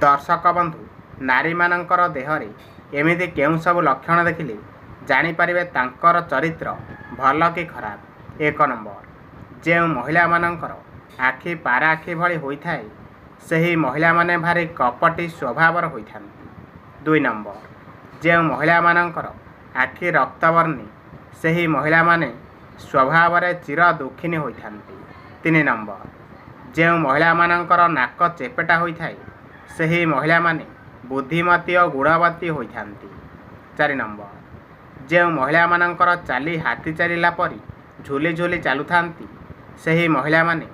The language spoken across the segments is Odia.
ଦର୍ଶକ ବନ୍ଧୁ, ନାରୀମାନଙ୍କର ଦେହରେ ଏମିତି କେଉଁ ସବୁ ଲକ୍ଷଣ ଦେଖିଲେ ଜାଣିପାରିବେ ତାଙ୍କର ଚରିତ୍ର ଭଲ କି ଖରାପ? 1 ନମ୍ବର, ଯେଉଁ ମହିଳାମାନଙ୍କର ଆଖି ପାରା ଆଖି ଭଳି ହୋଇଥାଏ ସେହି ମହିଳାମାନେ ଭାରି କପଟୀ ସ୍ୱଭାବର ହୋଇଥାନ୍ତି। 2 ନମ୍ବର, ଯେଉଁ ମହିଳାମାନଙ୍କର ଆଖି ରକ୍ତବର୍ଣ୍ଣୀ ସେହି ମହିଳାମାନେ ସ୍ୱଭାବରେ ଚିର ଦୁଃଖିନୀ ହୋଇଥାନ୍ତି। 3 ନମ୍ବର, ଯେଉଁ ମହିଳାମାନଙ୍କର ନାକ ଚେପେଟା ହୋଇଥାଏ ସେହି ମହିଳାମାନେ ବୁଦ୍ଧିମତୀ ଓ ଗୁଣବତୀ ହୋଇଥାନ୍ତି। 4 ନମ୍ବର, ଯେଉଁ ମହିଳାମାନଙ୍କର ଚାଲି ହାତୀ ଚାଲିଲା ପରି ଝୁଲି ଝୁଲି ଚାଲୁଥାନ୍ତି ସେହି ମହିଳାମାନେ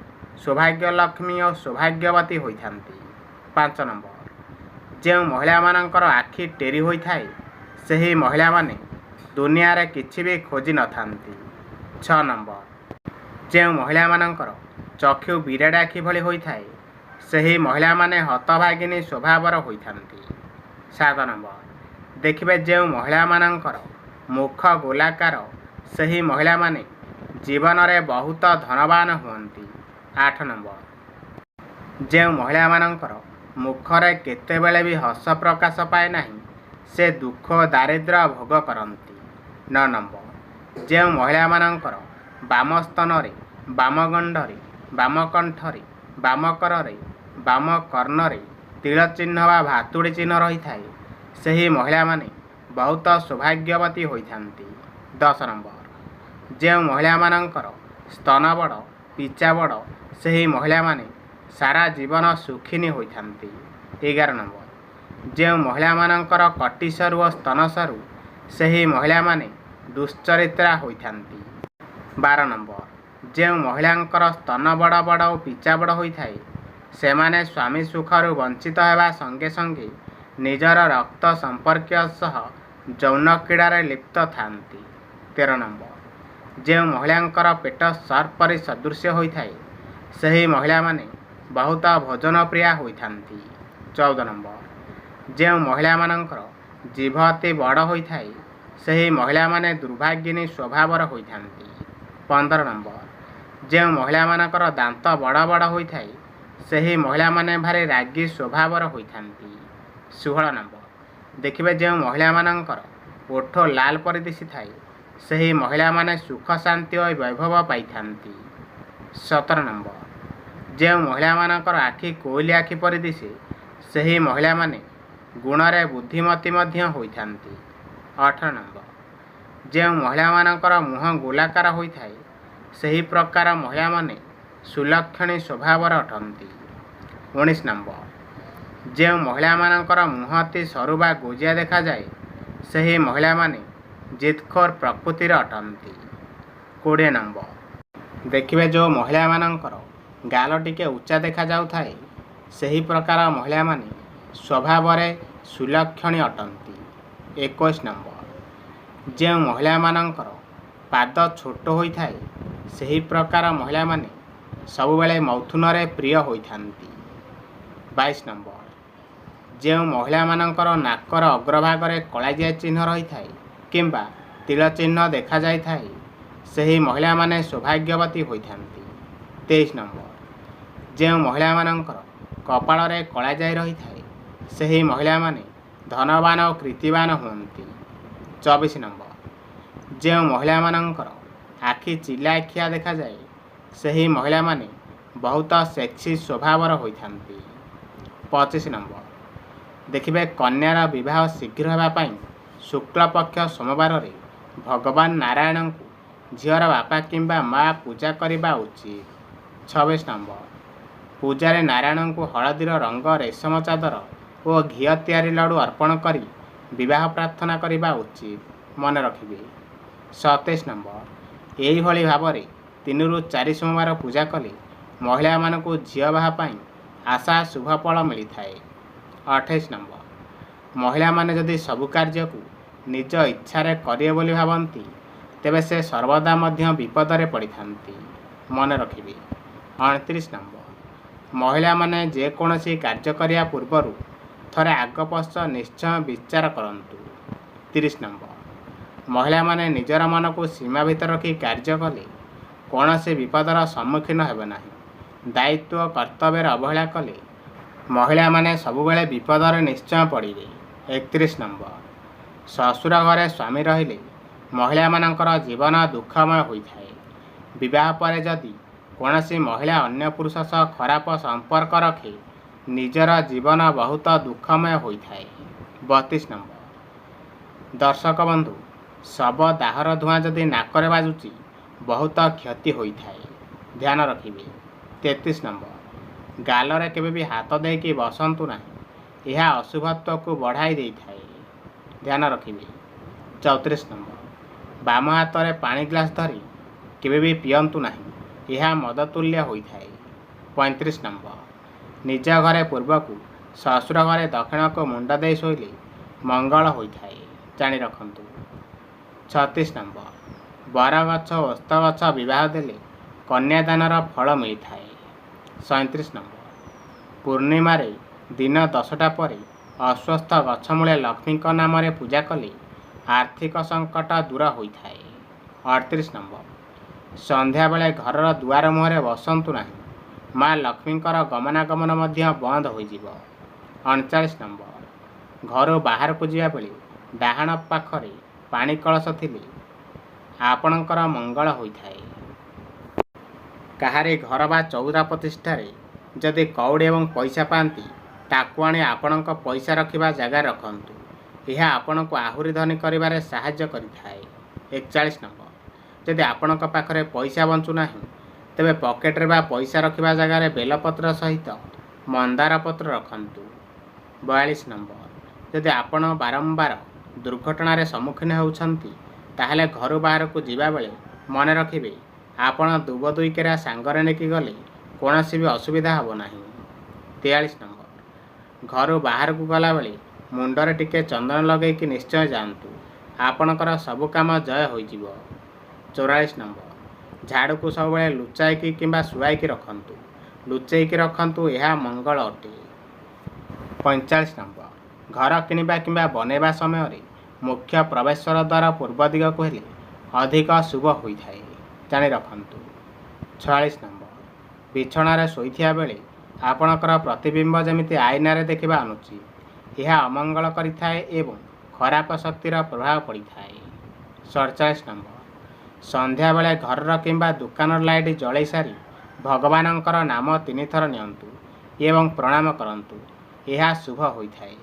ସୌଭାଗ୍ୟଲକ୍ଷ୍ମୀ ଓ ସୌଭାଗ୍ୟବତୀ ହୋଇଥାନ୍ତି। 5 ନମ୍ବର, ଯେଉଁ ମହିଳାମାନଙ୍କର ଆଖି ଟେରି ହୋଇଥାଏ ସେହି ମହିଳାମାନେ ଦୁନିଆରେ କିଛି ବି ଖୋଜି ନଥାନ୍ତି। 6 ନମ୍ବର, ଯେଉଁ ମହିଳାମାନଙ୍କର ଚକ୍ଷୁ ବିରାଡ଼ି ଆଖି ଭଳି ହୋଇଥାଏ ସେହି ମହିଳାମାନେ ହତଭାଗିନୀ ସ୍ୱଭାବର ହୋଇଥାନ୍ତି। 7 ନମ୍ବର, ଦେଖିବେ ଯେଉଁ ମହିଳାମାନଙ୍କର ମୁଖ ଗୋଲାକାର ସେହି ମହିଳାମାନେ ଜୀବନରେ ବହୁତ ଧନବାନ ହୁଅନ୍ତି। 8 ନମ୍ବର, ଯେଉଁ ମହିଳାମାନଙ୍କର ମୁଖରେ କେତେବେଳେ ବି ହସ ପ୍ରକାଶ ପାଏ ନାହିଁ ସେ ଦୁଃଖ ଓ ଦାରିଦ୍ର୍ୟ ଭୋଗ କରନ୍ତି। 9 ନମ୍ବର, ଯେଉଁ ମହିଳାମାନଙ୍କର ବାମ ସ୍ତନରେ, ବାମ ଗଣ୍ଡରେ, ବାମ କଣ୍ଠରେ, ବାମ କରରେ, ବାମ କର୍ଣ୍ଣରେ ତିଳ ଚିହ୍ନ ବା ଭାତୁଡ଼ି ଚିହ୍ନ ରହିଥାଏ ସେହି ମହିଳାମାନେ ବହୁତ ସୌଭାଗ୍ୟବତୀ ହୋଇଥାନ୍ତି। 10 ନମ୍ବର, ଯେଉଁ ମହିଳାମାନଙ୍କର ସ୍ତନ ବଡ଼, ପିଚା ବଡ଼ ସେହି ମହିଳାମାନେ ସାରା ଜୀବନ ସୁଖିନୀ ହୋଇଥାନ୍ତି। 11 ନମ୍ବର, ଯେଉଁ ମହିଳାମାନଙ୍କର କଟି ସରୁ ଓ ସ୍ତନ ସରୁ ସେହି ମହିଳାମାନେ ଦୁଶ୍ଚରିତ୍ରା ହୋଇଥାନ୍ତି। 12 ନମ୍ବର, ଯେଉଁ ମହିଳାଙ୍କର ସ୍ତନ ବଡ଼ ବଡ଼ ଓ ପିଚା ବଡ଼ ହୋଇଥାଏ ସେମାନେ ସ୍ୱାମୀ ସୁଖରୁ ବଞ୍ଚିତ ହେବା ସଙ୍ଗେ ସଙ୍ଗେ ନିଜର ରକ୍ତ ସମ୍ପର୍କୀୟ ସହ ଯୌନ କ୍ରୀଡ଼ାରେ ଲିପ୍ତ ଥାନ୍ତି। 13 ନମ୍ବର, ଯେଉଁ ମହିଳାଙ୍କର ପେଟ ସର୍ପ ପରି ସଦୃଶ୍ୟ ହୋଇଥାଏ ସେହି ମହିଳାମାନେ ବହୁତ ଭୋଜନପ୍ରିୟା ହୋଇଥାନ୍ତି। 14 ନମ୍ବର, ଯେଉଁ ମହିଳାମାନଙ୍କର ଜିଭ ଅତି ବଡ଼ ହୋଇଥାଏ ସେହି ମହିଳାମାନେ ଦୁର୍ଭାଗିନୀ ସ୍ୱଭାବର ହୋଇଥାନ୍ତି। 15 ନମ୍ବର, ଯେଉଁ ମହିଳାମାନଙ୍କର ଦାନ୍ତ ବଡ଼ ବଡ଼ ହୋଇଥାଏ ସେହି ମହିଳାମାନେ ଭାରି ରାଗୀ ସ୍ୱଭାବର ହୋଇଥାନ୍ତି। 16 ନମ୍ବର, ଦେଖିବେ ଯେଉଁ ମହିଳାମାନଙ୍କର ଓଠ ଲାଲ ପରି ଦିଶିଥାଏ ସେହି ମହିଳାମାନେ ସୁଖ ଶାନ୍ତି ଓ ବୈଭବ ପାଇଥାନ୍ତି। 17 ନମ୍ବର, ଯେଉଁ ମହିଳାମାନଙ୍କର ଆଖି କୋଇଲି ଆଖି ପରି ଦିଶେ ସେହି ମହିଳାମାନେ ଗୁଣରେ ବୁଦ୍ଧିମତୀ ମଧ୍ୟ ହୋଇଥାନ୍ତି। 18 ନମ୍ବର, ଯେଉଁ ମହିଳାମାନଙ୍କର ମୁହଁ ଗୋଲାକାର ହୋଇଥାଏ ସେହି ପ୍ରକାର ମହିଳାମାନେ ସୁଲକ୍ଷଣୀ ସ୍ୱଭାବର ଅଟନ୍ତି। 19 ନମ୍ବର, ଯେଉଁ ମହିଳାମାନଙ୍କର ମୁହଁ ଅତି ସରୁ ବା ଗୋଜିଆ ଦେଖାଯାଏ ସେହି ମହିଳାମାନେ ଜିଦଖୋର ପ୍ରକୃତିର ଅଟନ୍ତି। 20 ନମ୍ବର, ଦେଖିବେ ଯେଉଁ ମହିଳାମାନଙ୍କର ଗାଲ ଟିକେ ଉଚ୍ଚା ଦେଖାଯାଉଥାଏ ସେହି ପ୍ରକାର ମହିଳାମାନେ ସ୍ୱଭାବରେ ସୁଲକ୍ଷଣୀ ଅଟନ୍ତି। 21 ନମ୍ବର, ଯେଉଁ ମହିଳାମାନଙ୍କର ପାଦ ଛୋଟ ହୋଇଥାଏ ସେହି ପ୍ରକାର ମହିଳାମାନେ ସବୁବେଳେ ମୈଥୁନରେ ପ୍ରିୟ ହୋଇଥାନ୍ତି। 22 ନମ୍ବର, ଯେଉଁ ମହିଳାମାନଙ୍କର ନାକର ଅଗ୍ରଭାଗରେ କଳାଜିଆ ଚିହ୍ନ ରହିଥାଏ କିମ୍ବା ତିଳ ଚିହ୍ନ ଦେଖାଯାଇଥାଏ ସେହି ମହିଳାମାନେ ସୌଭାଗ୍ୟବତୀ ହୋଇଥାନ୍ତି। 23 ନମ୍ବର, ଯେଉଁ ମହିଳାମାନଙ୍କର କପାଳରେ କଳାଜାଇ ରହିଥାଏ ସେହି ମହିଳାମାନେ ଧନବାନ ଓ କୀର୍ତ୍ତିବାନ ହୁଅନ୍ତି। 24 ନମ୍ବର, ଯେଉଁ ମହିଳାମାନଙ୍କର ଆଖି ଚିଲାଖିଆ ଦେଖାଯାଏ ସେହି ମହିଳାମାନେ ବହୁତ ସେକ୍ସି ସ୍ୱଭାବର ହୋଇଥାନ୍ତି। 25 ନମ୍ବର, ଦେଖିବେ କନ୍ୟାର ବିବାହ ଶୀଘ୍ର ହେବା ପାଇଁ ଶୁକ୍ଳପକ୍ଷ ସୋମବାରରେ ଭଗବାନ ନାରାୟଣଙ୍କୁ ଝିଅର ବାପା କିମ୍ବା ମା ପୂଜା କରିବା ଉଚିତ। 26 ନମ୍ବର, ପୂଜାରେ ନାରାୟଣଙ୍କୁ ହଳଦୀର ରଙ୍ଗ ରେଶମ ଚାଦର ଓ ଘିଅ ତିଆରି ଲଡ଼ୁ ଅର୍ପଣ କରି ବିବାହ ପ୍ରାର୍ଥନା କରିବା ଉଚିତ। ମନେ ରଖିବେ। 27 ନମ୍ବର, ଏହିଭଳି ଭାବରେ 3 ରୁ 4 ସୋମବାର ପୂଜା କଲେ ମହିଳାମାନଙ୍କୁ ଝିଅ ବାହା ପାଇଁ ଆଶା ଶୁଭ ଫଳ ମିଳିଥାଏ। 28 ନମ୍ବର, ମହିଳାମାନେ ଯଦି ସବୁ କାର୍ଯ୍ୟକୁ ନିଜ ଇଚ୍ଛାରେ କରିବେ ବୋଲି ଭାବନ୍ତି ତେବେ ସେ ସର୍ବଦା ମଧ୍ୟ ବିପଦରେ ପଡ଼ିଥାନ୍ତି। ମନେ ରଖିବେ। 29 ନମ୍ବର, ମହିଳାମାନେ ଯେକୌଣସି କାର୍ଯ୍ୟ କରିବା ପୂର୍ବରୁ ଥରେ ଆଗ ପଛ ନିଶ୍ଚୟ ବିଚାର କରନ୍ତୁ। 30 ନମ୍ବର, ମହିଳାମାନେ ନିଜର ମନକୁ ସୀମା ଭିତରେ ରଖି କାର୍ଯ୍ୟ କଲେ କୌଣସି ବିପଦର ସମ୍ମୁଖୀନ ହେବେ ନାହିଁ। ଦାୟିତ୍ୱ ଓ କର୍ତ୍ତବ୍ୟରେ ଅବହେଳା କଲେ ମହିଳାମାନେ ସବୁବେଳେ ବିପଦରେ ନିଶ୍ଚୟ ପଡ଼ିବେ। 31 ନମ୍ବର, ଶ୍ୱଶୁର ଘରେ ସ୍ୱାମୀ ରହିଲେ ମହିଳାମାନଙ୍କର ଜୀବନ ଦୁଃଖମୟ ହୋଇଥାଏ। ବିବାହ ପରେ ଯଦି କୌଣସି ମହିଳା ଅନ୍ୟ ପୁରୁଷ ସହ ଖରାପ ସମ୍ପର୍କ ରଖେ ନିଜର ଜୀବନ ବହୁତ ଦୁଃଖମୟ ହୋଇଥାଏ। 32 ନମ୍ବର, ଦର୍ଶକ ବନ୍ଧୁ, ଶବ ଦାହର ଧୂଆଁ ଯଦି ନାକରେ ବାଜୁଛି ବହୁତ କ୍ଷତି ହୋଇଥାଏ, ଧ୍ୟାନ ରଖିବେ। 33 ନମ୍ବର, ଗାଲରେ କେବେ ବି ହାତ ଦେଇକି ବସନ୍ତୁ ନାହିଁ, ଏହା ଅଶୁଭତ୍ୱକୁ ବଢ଼ାଇ ଦେଇଥାଏ, ଧ୍ୟାନ ରଖିବେ। 34 ନମ୍ବର, ବାମ ହାତରେ ପାଣି ଗ୍ଲାସ୍ ଧରି କେବେ ବି ପିଅନ୍ତୁ ନାହିଁ, ଏହା ମଦ ତୁଲ୍ୟ ହୋଇଥାଏ। 35 ନମ୍ବର, ନିଜ ଘରେ ପୂର୍ବକୁ ଶ୍ୱଶୁର ଘରେ ଦକ୍ଷିଣକୁ ମୁଣ୍ଡ ଦେଇ ଶୋଇଲେ ମଙ୍ଗଳ ହୋଇଥାଏ, ଜାଣି ରଖନ୍ତୁ। 36 ନମ୍ବର, ବରଗଛ ଓ ଓସ୍ତ ଗଛ ବିବାହ ଦେଲେ କନ୍ୟାଦାନର ଫଳ ମିଳିଥାଏ। 37 ନମ୍ବର, ପୂର୍ଣ୍ଣିମାରେ ଦିନ 10ଟା ପରେ ଅଶ୍ୱସ୍ଥ ଗଛ ମୂଳେ ଲକ୍ଷ୍ମୀଙ୍କ ନାମରେ ପୂଜା କଲେ ଆର୍ଥିକ ସଙ୍କଟ ଦୂର ହୋଇଥାଏ। 38 ନମ୍ବର, ସନ୍ଧ୍ୟାବେଳେ ଘରର ଦୁଆର ମୁହଁରେ ବସନ୍ତୁ ନାହିଁ, ମା ଲକ୍ଷ୍ମୀଙ୍କର ଗମନାଗମନ ମଧ୍ୟ ବନ୍ଦ ହୋଇଯିବ। 39 ନମ୍ବର, ଘରୁ ବାହାରକୁ ଯିବା ବେଳେ ଡାହାଣ ପାଖରେ ପାଣି କଳସ ଥିଲେ ଆପଣଙ୍କର ମଙ୍ଗଳ ହୋଇଥାଏ। କାହାରି ଘର ବା ଚଉରା ପ୍ରତିଷ୍ଠାରେ ଯଦି କଉଡ଼ି ଏବଂ ପଇସା ପାଆନ୍ତି ତାକୁ ଆଣି ଆପଣଙ୍କ ପଇସା ରଖିବା ଜାଗାରେ ରଖନ୍ତୁ, ଏହା ଆପଣଙ୍କୁ ଆହୁରି ଧନୀ କରିବାରେ ସାହାଯ୍ୟ କରିଥାଏ। 41 ନମ୍ବର, ଯଦି ଆପଣଙ୍କ ପାଖରେ ପଇସା ବଞ୍ଚୁନାହିଁ ତେବେ ପକେଟରେ ବା ପଇସା ରଖିବା ଜାଗାରେ ବେଲପତ୍ର ସହିତ ମନ୍ଦାର ପତ୍ର ରଖନ୍ତୁ। 42 ନମ୍ବର, ଯଦି ଆପଣ ବାରମ୍ବାର ଦୁର୍ଘଟଣାରେ ସମ୍ମୁଖୀନ ହେଉଛନ୍ତି ତାହେଲେ ଘରୁ ବାହାରକୁ ଯିବାବେଳେ ମନେ ରଖିବେ ଆପଣ ଦୁବ ଦୁଇ କେରା ସାଙ୍ଗରେ ନେଇକି ଗଲେ କୌଣସି ବି ଅସୁବିଧା ହେବ ନାହିଁ। 43 ନମ୍ବର, ଘରୁ ବାହାରକୁ ଗଲାବେଳେ ମୁଣ୍ଡରେ ଟିକେ ଚନ୍ଦନ ଲଗେଇକି ନିଶ୍ଚୟ ଯାଆନ୍ତୁ, ଆପଣଙ୍କର ସବୁ କାମ ଜୟ ହୋଇଯିବ। 44 ନମ୍ବର, ଝାଡ଼ୁକୁ ସବୁବେଳେ ଲୁଚାଇକି କିମ୍ବା ଶୁଆଇକି ରଖନ୍ତୁ, ଲୁଚେଇକି ରଖନ୍ତୁ, ଏହା ମଙ୍ଗଳ ଅଟେ। 45 ନମ୍ବର, ଘର କିଣିବା କିମ୍ବା ବନେଇବା ସମୟରେ ମୁଖ୍ୟ ପ୍ରବେଶ୍ୱର ଦ୍ୱାର ପୂର୍ବ ଦିଗକୁ ହେଲେ ଅଧିକ ଶୁଭ ହୋଇଥାଏ, ଜାଣି ରଖନ୍ତୁ। 46 ନମ୍ବର, ବିଛଣାରେ ଶୋଇଥିବା ବେଳେ ଆପଣଙ୍କର ପ୍ରତିବିମ୍ବ ଯେମିତି ଆଇନାରେ ଦେଖିବା ଅନୁଚିତ, ଏହା ଅମଙ୍ଗଳ କରିଥାଏ ଏବଂ ଖରାପ ଶକ୍ତିର ପ୍ରଭାବ ପଡ଼ିଥାଏ। 47 ନମ୍ବର, ସନ୍ଧ୍ୟାବେଳେ ଘରର କିମ୍ବା ଦୋକାନର ଲାଇଟ୍ ଜଳେଇ ସାରି ଭଗବାନଙ୍କର ନାମ 3 ଥର ନିଅନ୍ତୁ ଏବଂ ପ୍ରଣାମ କରନ୍ତୁ, ଏହା ଶୁଭ ହୋଇଥାଏ।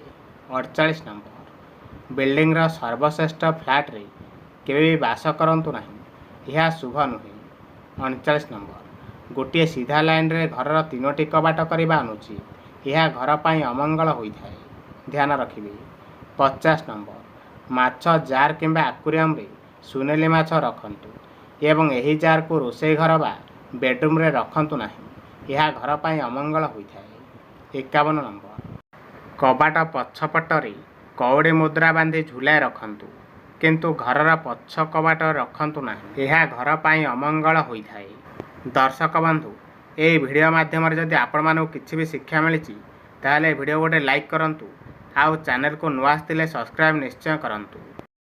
48 ନମ୍ବର, ବିଲ୍ଡିଂର ସର୍ବଶ୍ରେଷ୍ଠ ଫ୍ଲାଟ୍ରେ କେବେ ବି ବାସ କରନ୍ତୁ ନାହିଁ, ଏହା ଶୁଭ ନୁହେଁ। 39 ନମ୍ବର, ଗୋଟିଏ ସିଧା ଲାଇନ୍ରେ ଘରର 3ଟି କବାଟ କରିବା ଅନୁଚିତ, ଏହା ଘର ପାଇଁ ଅମଙ୍ଗଳ ହୋଇଥାଏ, ଧ୍ୟାନ ରଖିବେ। 50 ନମ୍ବର, ମାଛ ଜାର୍ କିମ୍ବା ଆକ୍ୱାରିୟମରେ ସୁନେଲି ମାଛ ରଖନ୍ତୁ ଏବଂ ଏହି ଜାର୍କୁ ରୋଷେଇ ଘର ବା ବେଡ୍ରୁମ୍ରେ ରଖନ୍ତୁ ନାହିଁ, ଏହା ଘର ପାଇଁ ଅମଙ୍ଗଳ ହୋଇଥାଏ। 51 ନମ୍ବର, କବାଟ ପଛପଟରେ କଉଡ଼ି ମୁଦ୍ରା ବାନ୍ଧି ଝୁଲାଇ ରଖନ୍ତୁ କିନ୍ତୁ ଘରର ପଛ କବାଟ ରଖନ୍ତୁ ନାହିଁ, ଏହା ଘର ପାଇଁ ଅମଙ୍ଗଳ ହୋଇଥାଏ। ଦର୍ଶକ ବନ୍ଧୁ, ଏହି ଭିଡ଼ିଓ ମାଧ୍ୟମରେ ଯଦି ଆପଣମାନଙ୍କୁ କିଛି ବି ଶିକ୍ଷା ମିଳିଛି ତାହେଲେ ଭିଡ଼ିଓ ଗୋଟେ ଲାଇକ୍ କରନ୍ତୁ ଆଉ ଚ୍ୟାନେଲକୁ ନୂଆ ଆସିଥିଲେ ସବସ୍କ୍ରାଇବ୍ ନିଶ୍ଚୟ କରନ୍ତୁ।